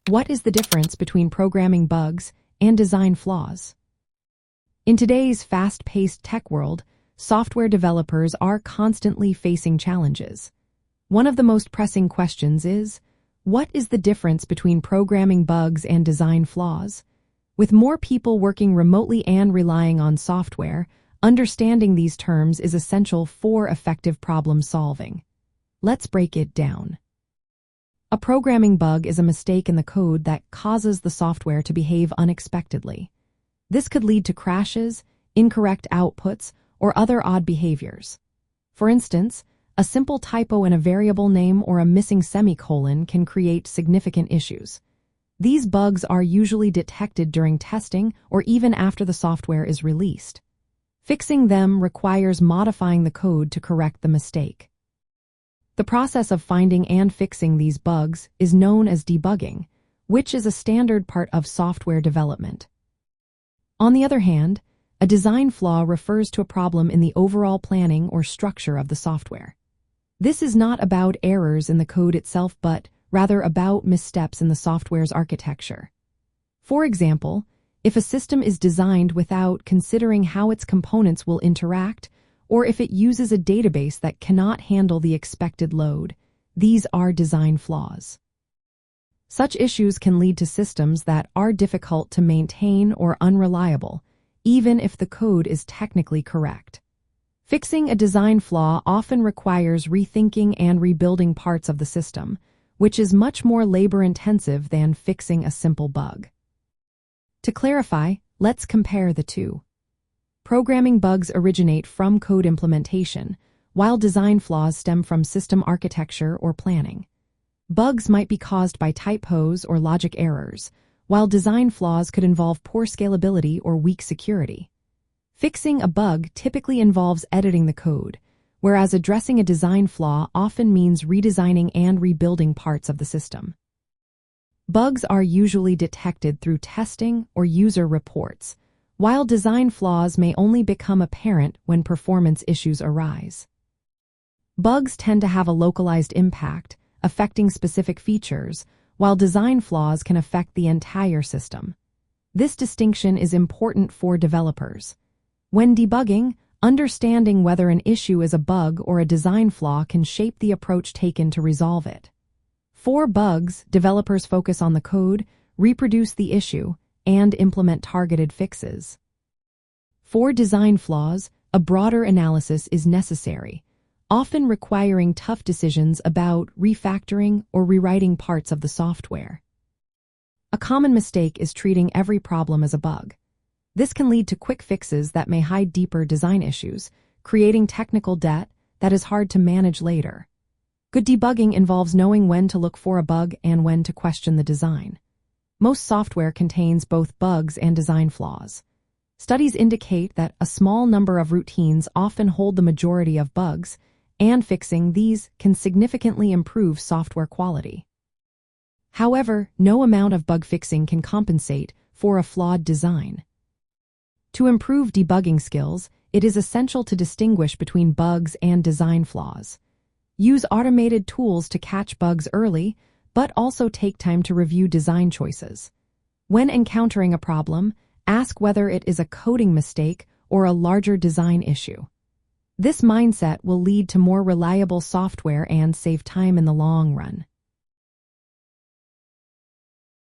What is the difference between programming bugs and design flaws? In today's fast-paced tech world, software developers are constantly facing challenges. One of the most pressing questions is, what is the difference between programming bugs and design flaws? With more people working remotely and relying on software, understanding these terms is essential for effective problem solving. Let's break it down. A programming bug is a mistake in the code that causes the software to behave unexpectedly. This could lead to crashes, incorrect outputs, or other odd behaviors. For instance, a simple typo in a variable name or a missing semicolon can create significant issues. These bugs are usually detected during testing or even after the software is released. Fixing them requires modifying the code to correct the mistake. The process of finding and fixing these bugs is known as debugging, which is a standard part of software development. On the other hand, a design flaw refers to a problem in the overall planning or structure of the software. This is not about errors in the code itself, but rather about missteps in the software's architecture. For example, if a system is designed without considering how its components will interact, or if it uses a database that cannot handle the expected load, these are design flaws. Such issues can lead to systems that are difficult to maintain or unreliable, even if the code is technically correct. Fixing a design flaw often requires rethinking and rebuilding parts of the system, which is much more labor-intensive than fixing a simple bug. To clarify, let's compare the two. Programming bugs originate from code implementation, while design flaws stem from system architecture or planning. Bugs might be caused by typos or logic errors, while design flaws could involve poor scalability or weak security. Fixing a bug typically involves editing the code, whereas addressing a design flaw often means redesigning and rebuilding parts of the system. Bugs are usually detected through testing or user reports, while design flaws may only become apparent when performance issues arise. Bugs tend to have a localized impact, affecting specific features, while design flaws can affect the entire system. This distinction is important for developers. When debugging, understanding whether an issue is a bug or a design flaw can shape the approach taken to resolve it. For bugs, developers focus on the code, reproduce the issue, and implement targeted fixes. For design flaws, a broader analysis is necessary, often requiring tough decisions about refactoring or rewriting parts of the software. A common mistake is treating every problem as a bug. This can lead to quick fixes that may hide deeper design issues, creating technical debt that is hard to manage later. Good debugging involves knowing when to look for a bug and when to question the design. Most software contains both bugs and design flaws. Studies indicate that a small number of routines often hold the majority of bugs, and fixing these can significantly improve software quality. However, no amount of bug fixing can compensate for a flawed design. To improve debugging skills, it is essential to distinguish between bugs and design flaws. Use automated tools to catch bugs early, but also take time to review design choices. When encountering a problem, ask whether it is a coding mistake or a larger design issue. This mindset will lead to more reliable software and save time in the long run.